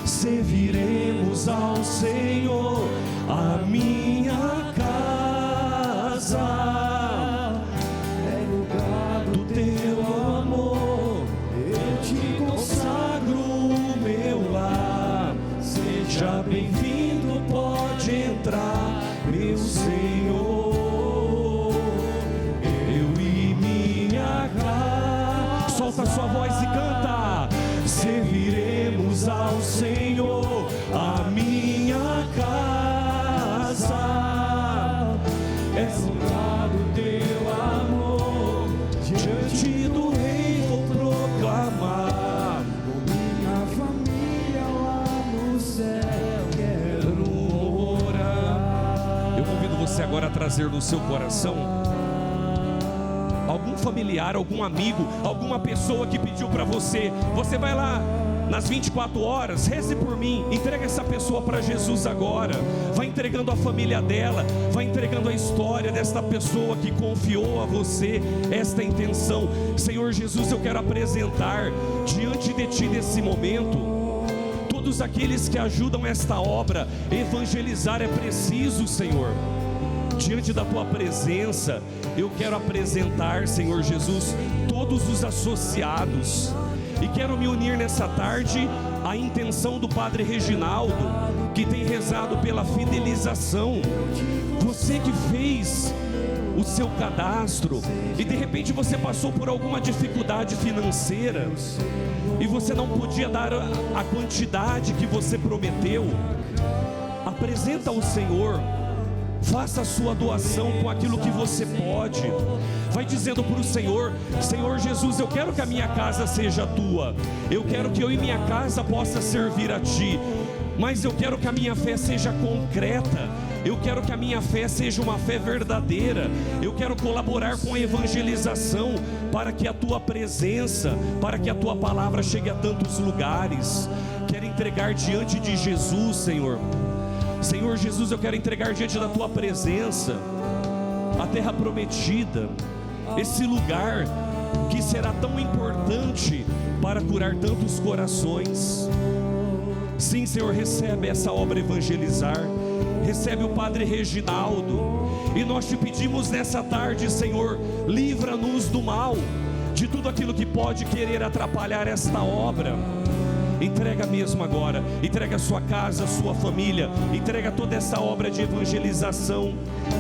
serviremos ao Senhor. A minha casa é lugar do teu amor. Eu te consagro o meu lar. Seja bem-vindo, pode entrar, meu Senhor. Eu e minha casa. Solta sua voz e canta. Serviremos ao Senhor. A minha casa é lugar do teu amor. Diante do Rei vou proclamar. Minha família lá no céu quero orar. Eu convido você agora a trazer no seu coração algum familiar, algum amigo, alguma pessoa que pediu para você. Você vai lá nas 24 horas, reze por mim, entrega essa pessoa para Jesus agora. Vai entregando a família dela, vai entregando a história desta pessoa que confiou a você esta intenção. Senhor Jesus, eu quero apresentar diante de Ti nesse momento todos aqueles que ajudam esta obra. Evangelizar é preciso, Senhor. Diante da Tua presença, eu quero apresentar, Senhor Jesus, todos os associados. E quero me unir nessa tarde à intenção do Padre Reginaldo, que tem rezado pela fidelização. Você que fez o seu cadastro e de repente você passou por alguma dificuldade financeira e você não podia dar a quantidade que você prometeu, apresenta ao Senhor. Faça a sua doação com aquilo que você pode. Vai dizendo para o Senhor: Senhor Jesus, eu quero que a minha casa seja Tua. Eu quero que eu e minha casa possa servir a Ti. Mas eu quero que a minha fé seja concreta. Eu quero que a minha fé seja uma fé verdadeira. Eu quero colaborar com a evangelização para que a Tua presença, para que a Tua palavra chegue a tantos lugares. Quero entregar diante de Jesus, Senhor. Senhor Jesus, eu quero entregar diante da Tua presença a terra prometida, esse lugar que será tão importante para curar tantos corações. Sim, Senhor, recebe essa obra evangelizar, recebe o Padre Reginaldo, e nós Te pedimos nessa tarde, Senhor, livra-nos do mal, de tudo aquilo que pode querer atrapalhar esta obra. Entrega mesmo agora, entrega a sua casa, a sua família, entrega toda essa obra de evangelização,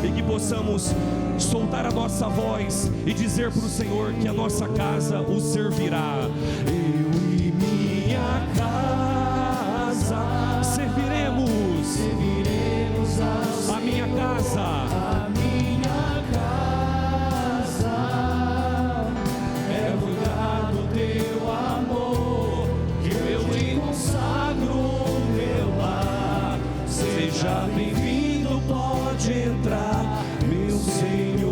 e que possamos soltar a nossa voz e dizer para o Senhor que a nossa casa o servirá. Eu e minha casa serviremos a minha casa. Seja bem-vindo, pode entrar, meu Senhor.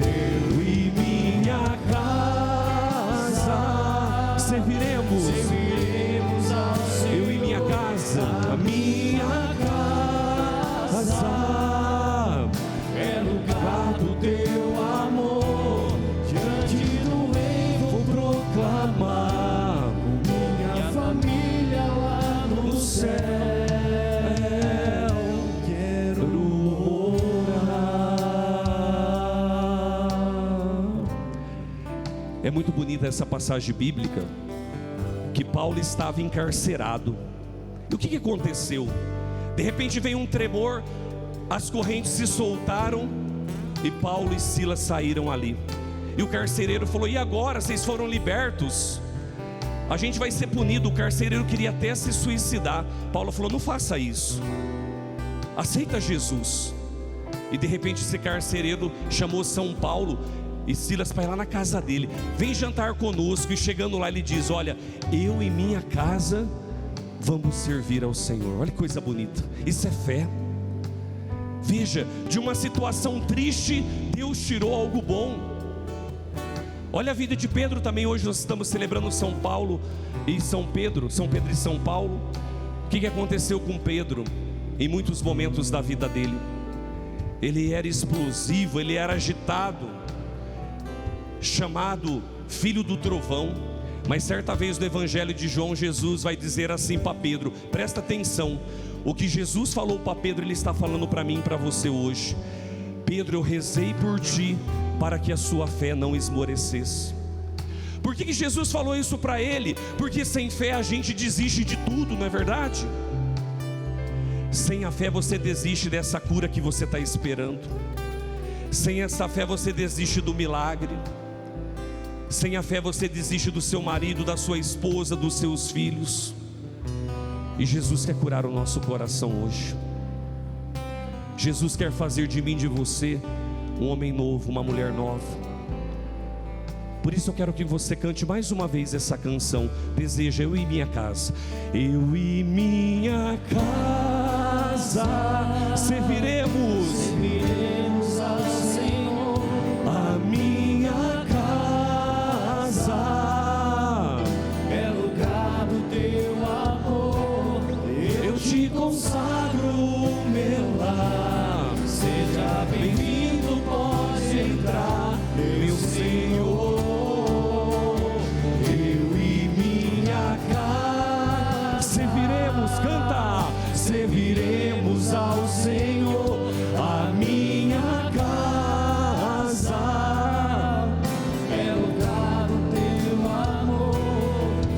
Eu e minha casa serviremos ao Senhor. Eu e minha casa, a minha casa é lugar do Teu amor. Diante do Rei vou proclamar. Minha família lá no céu. É muito bonita essa passagem bíblica, que Paulo estava encarcerado. E o que aconteceu? De repente veio um tremor, as correntes se soltaram e Paulo e Silas saíram ali. E o carcereiro falou: e agora? Vocês foram libertos? A gente vai ser punido. O carcereiro queria até se suicidar. Paulo falou: não faça isso, aceita Jesus. E de repente esse carcereiro chamou São Paulo e Silas para ir lá na casa dele: vem jantar conosco. E chegando lá ele diz: olha, eu e minha casa vamos servir ao Senhor. Olha que coisa bonita, isso é fé. Veja, de uma situação triste Deus tirou algo bom. Olha a vida de Pedro também. Hoje nós estamos celebrando São Paulo e São Pedro e São Paulo. O que aconteceu com Pedro em muitos momentos da vida dele? Ele era explosivo, ele era agitado, chamado filho do trovão. Mas certa vez no Evangelho de João, Jesus vai dizer assim para Pedro: presta atenção, o que Jesus falou para Pedro, Ele está falando para mim e para você hoje. Pedro, eu rezei por ti para que a sua fé não esmorecesse. Por que Jesus falou isso para ele? Porque sem fé a gente desiste de tudo, não é verdade? Sem a fé você desiste dessa cura que você está esperando. Sem essa fé você desiste do milagre. Sem a fé você desiste do seu marido, da sua esposa, dos seus filhos. E Jesus quer curar o nosso coração hoje. Jesus quer fazer de mim, de você, um homem novo, uma mulher nova. Por isso eu quero que você cante mais uma vez essa canção. Deseja: eu e minha casa. Eu e minha casa serviremos ao Senhor. A minha casa é lugar do teu amor. Eu te consagro o meu lar. Seja bem-vindo, pode entrar, meu Senhor. Serviremos ao Senhor. A minha casa é lugar do teu amor.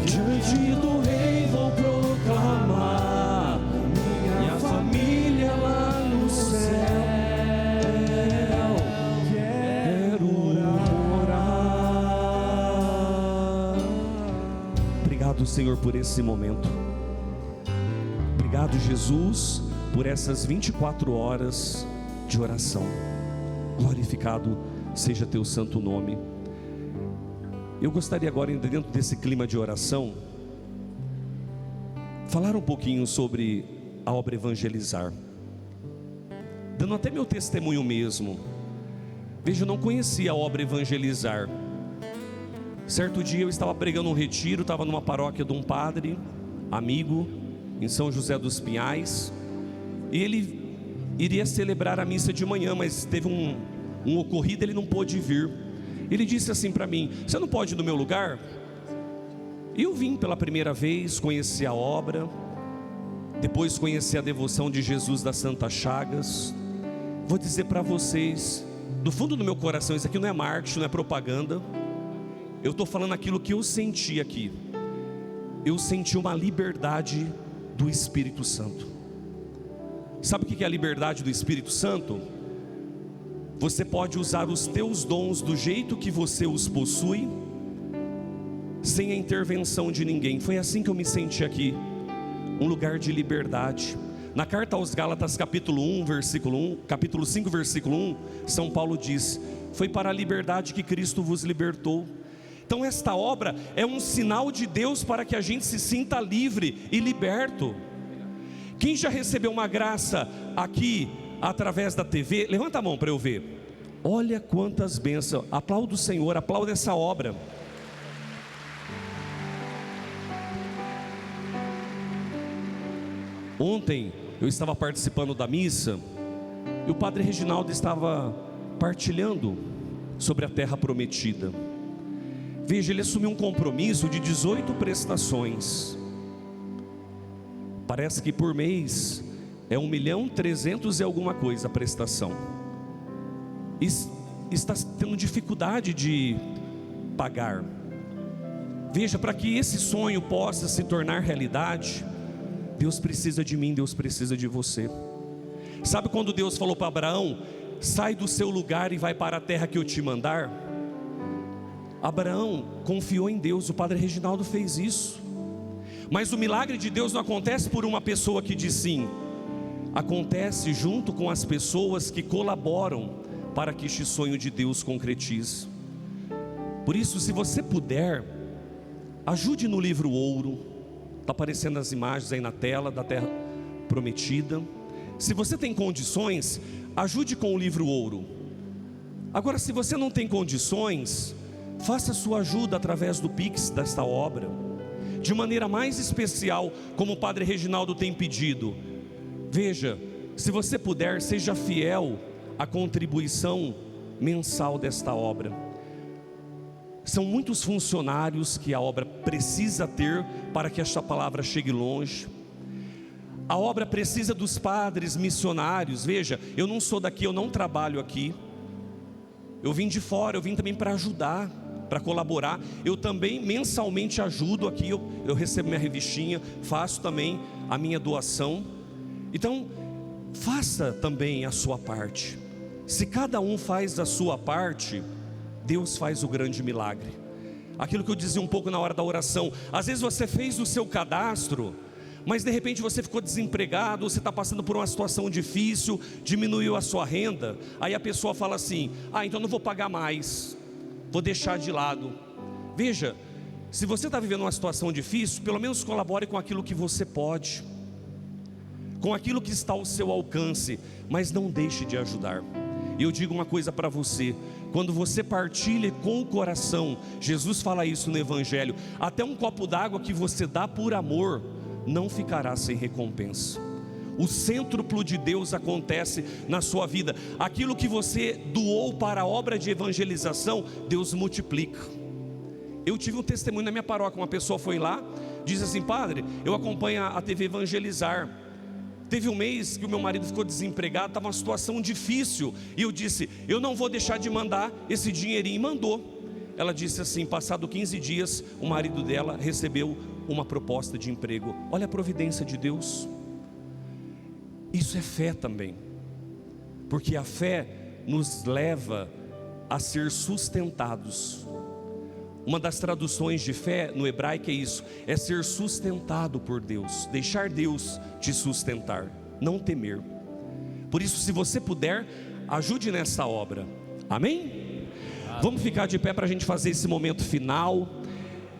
Diante do Rei vou proclamar, minha família lá no céu. Quero orar. Obrigado, Senhor, por esse momento. Obrigado, Jesus, por essas 24 horas de oração. Glorificado seja teu santo nome. Eu gostaria agora, dentro desse clima de oração, falar um pouquinho sobre a obra Evangelizar, dando até meu testemunho mesmo. Veja, eu não conhecia a obra Evangelizar. Certo dia eu estava pregando um retiro, estava numa paróquia de um padre amigo em São José dos Pinhais, e ele iria celebrar a missa de manhã, mas teve um ocorrido, ele não pôde vir. Ele disse assim para mim: você não pode ir no meu lugar? Eu vim pela primeira vez, conheci a obra, depois conheci a devoção de Jesus das Santas Chagas. Vou dizer para vocês, do fundo do meu coração, isso aqui não é marketing, não é propaganda, eu estou falando aquilo que eu senti aqui. Eu senti uma liberdade do Espírito Santo. Sabe o que é a liberdade do Espírito Santo? Você pode usar os teus dons do jeito que você os possui, sem a intervenção de ninguém. Foi assim que eu me senti aqui, um lugar de liberdade. Na carta aos Gálatas, capítulo 5, versículo 1, São Paulo diz: foi para a liberdade que Cristo vos libertou. Então esta obra é um sinal de Deus para que a gente se sinta livre e liberto. Quem já recebeu uma graça aqui através da TV, levanta a mão para eu ver. Olha quantas bênçãos. Aplauda o Senhor, aplauda essa obra. Ontem eu estava participando da missa e o Padre Reginaldo estava partilhando sobre a terra prometida. Veja, ele assumiu um compromisso de 18 prestações. Parece que por mês é 1.300.000 e alguma coisa a prestação. E está tendo dificuldade de pagar. Veja, para que esse sonho possa se tornar realidade, Deus precisa de mim, Deus precisa de você. Sabe quando Deus falou para Abraão: sai do seu lugar e vai para a terra que eu te mandar? Abraão confiou em Deus, o Padre Reginaldo fez isso. Mas o milagre de Deus não acontece por uma pessoa que diz sim. Acontece junto com as pessoas que colaboram para que este sonho de Deus concretize. Por isso, se você puder, ajude no livro Ouro. Está aparecendo as imagens aí na tela da terra prometida. Se você tem condições, ajude com o livro Ouro. Agora, se você não tem condições, faça sua ajuda através do Pix desta obra, de maneira mais especial, como o Padre Reginaldo tem pedido. Veja, se você puder, seja fiel à contribuição mensal desta obra. São muitos funcionários que a obra precisa ter para que esta palavra chegue longe. A obra precisa dos padres missionários. Veja, eu não sou daqui, eu não trabalho aqui. Eu vim de fora, eu vim também para ajudar, para colaborar. Eu também mensalmente ajudo aqui, eu recebo minha revistinha, faço também a minha doação. Então, faça também a sua parte. Se cada um faz a sua parte, Deus faz o grande milagre. Aquilo que eu dizia um pouco na hora da oração, às vezes você fez o seu cadastro, mas de repente você ficou desempregado, você está passando por uma situação difícil, diminuiu a sua renda, aí a pessoa fala assim: então não vou pagar mais, vou deixar de lado. Veja, se você está vivendo uma situação difícil, pelo menos colabore com aquilo que você pode, com aquilo que está ao seu alcance, mas não deixe de ajudar. E eu digo uma coisa para você: quando você partilha com o coração, Jesus fala isso no Evangelho, até um copo d'água que você dá por amor, não ficará sem recompensa. O cêntuplo de Deus acontece na sua vida. Aquilo que você doou para a obra de evangelização, Deus multiplica. Eu tive um testemunho na minha paróquia, uma pessoa foi lá, disse assim: padre, eu acompanho a TV Evangelizar. Teve um mês que o meu marido ficou desempregado, estava uma situação difícil, e eu disse: eu não vou deixar de mandar esse dinheirinho, e mandou. Ela disse assim, passado 15 dias, o marido dela recebeu uma proposta de emprego. Olha a providência de Deus. Isso é fé também, porque a fé nos leva a ser sustentados. Uma das traduções de fé no hebraico é isso, é ser sustentado por Deus, deixar Deus te sustentar, não temer. Por isso, se você puder, ajude nessa obra, amém? Vamos ficar de pé para a gente fazer esse momento final.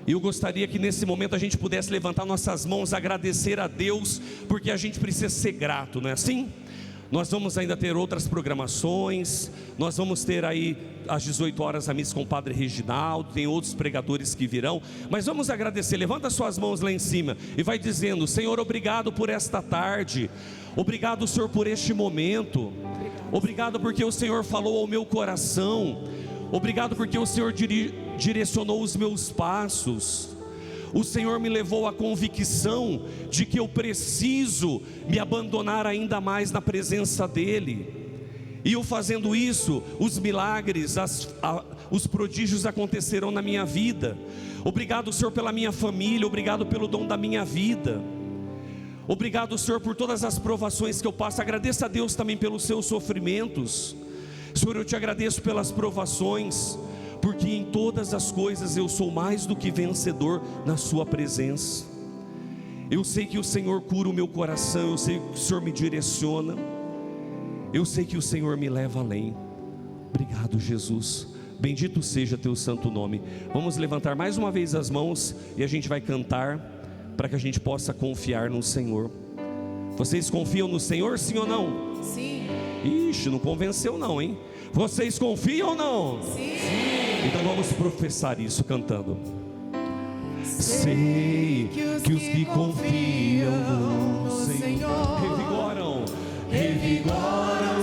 E eu gostaria que nesse momento a gente pudesse levantar nossas mãos, agradecer a Deus, porque a gente precisa ser grato, não é assim? Nós vamos ainda ter outras programações, nós vamos ter aí às 18 horas a missa com o Padre Reginaldo, tem outros pregadores que virão, mas vamos agradecer. Levanta suas mãos lá em cima e vai dizendo: Senhor, obrigado por esta tarde, obrigado, Senhor, por este momento, obrigado porque o Senhor falou ao meu coração, obrigado porque o Senhor direcionou os meus passos. O Senhor me levou à convicção de que eu preciso me abandonar ainda mais na presença dEle. E eu fazendo isso, os milagres, os prodígios acontecerão na minha vida. Obrigado, Senhor, pela minha família, obrigado pelo dom da minha vida. Obrigado, Senhor, por todas as provações que eu passo. Agradeça a Deus também pelos seus sofrimentos. Senhor, eu te agradeço pelas provações, porque em todas as coisas eu sou mais do que vencedor na sua presença. Eu sei que o Senhor cura o meu coração, eu sei que o Senhor me direciona, eu sei que o Senhor me leva além. Obrigado, Jesus, bendito seja teu santo nome. Vamos levantar mais uma vez as mãos e a gente vai cantar, para que a gente possa confiar no Senhor. Vocês confiam no Senhor, sim ou não? Sim. Ixi, não convenceu não, hein? Vocês confiam ou não? Sim. Então vamos professar isso cantando. Sei que os que confiam no Senhor revigoram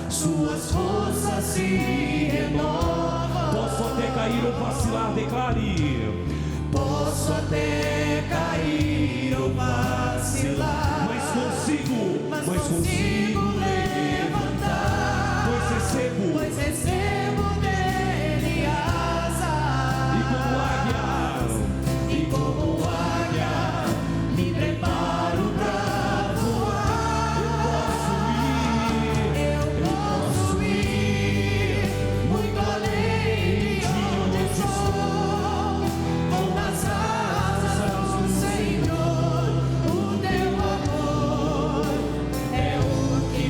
suas forças se renovam. Posso até cair ou vacilar, declare. Posso até cair ou vacilar, mas consigo levantar, pois recebo dele asas, e como águia me preparo pra voar. Eu posso ir muito além de onde estou, com as asas do Senhor. O teu amor é o que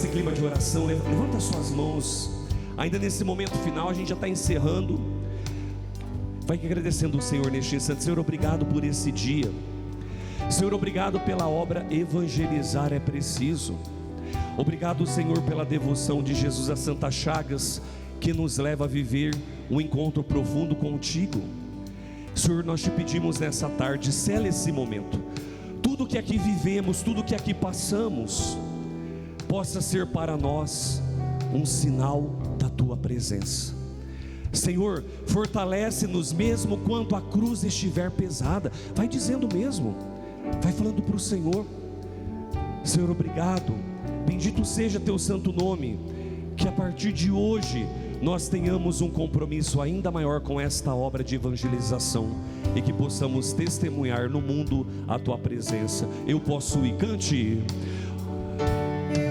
nesse clima de oração, levanta suas mãos. Ainda nesse momento final, a gente já está encerrando. Vai agradecendo o Senhor neste instante. Senhor, obrigado por esse dia. Senhor, obrigado pela obra Evangelizar é Preciso. Obrigado, Senhor, pela devoção de Jesus às Santas Chagas, que nos leva a viver um encontro profundo contigo. Senhor, nós te pedimos nessa tarde, sela esse momento. Tudo que aqui vivemos, tudo que aqui passamos, possa ser para nós um sinal da tua presença. Senhor, fortalece-nos mesmo quando a cruz estiver pesada. Vai dizendo mesmo, vai falando para o Senhor. Senhor, obrigado, bendito seja teu santo nome. Que a partir de hoje nós tenhamos um compromisso ainda maior com esta obra de evangelização, e que possamos testemunhar no mundo a tua presença. Eu posso ir, cante.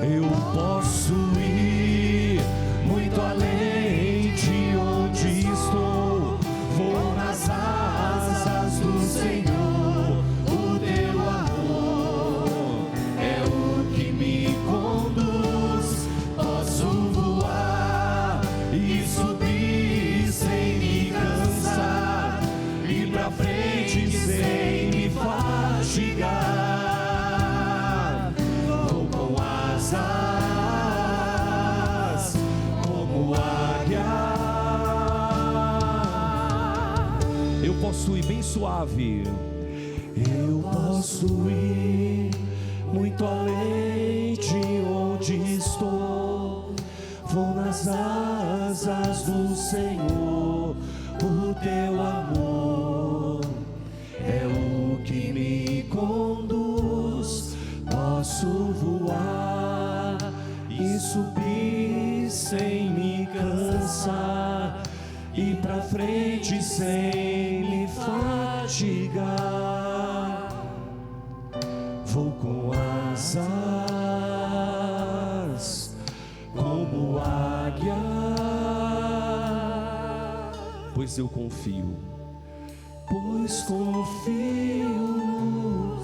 Eu posso ir muito além de onde estou, vou nas asas do Senhor. O teu amor é o que me conduz. Posso voar e subir sem me cansar, ir pra frente sem me fatigar. Vou com asas como águia. Eu posso ir bem suave. Eu posso ir muito além de onde estou, vou nas asas do Senhor. O teu amor é o que me conduz. Posso voar e subir sem me cansar, ir pra frente sem me fatigar. Vou com asas como águia, pois eu confio, pois confio no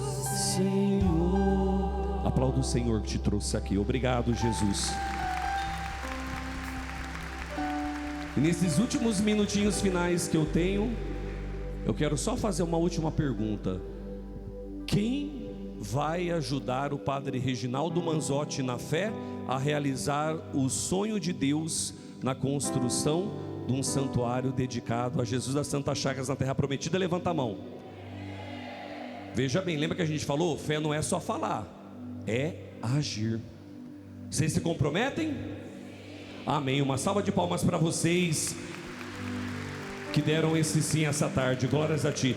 Senhor. Aplauda o Senhor que te trouxe aqui. Obrigado, Jesus. E nesses últimos minutinhos finais que eu tenho, eu quero só fazer uma última pergunta. Quem vai ajudar o Padre Reginaldo Manzotti na fé a realizar o sonho de Deus na construção de um santuário dedicado a Jesus das Santas Chagas na Terra Prometida? Levanta a mão. Veja bem, lembra que a gente falou? Fé não é só falar, é agir. Vocês se comprometem? Amém. Uma salva de palmas para vocês que deram esse sim essa tarde. Glórias a ti.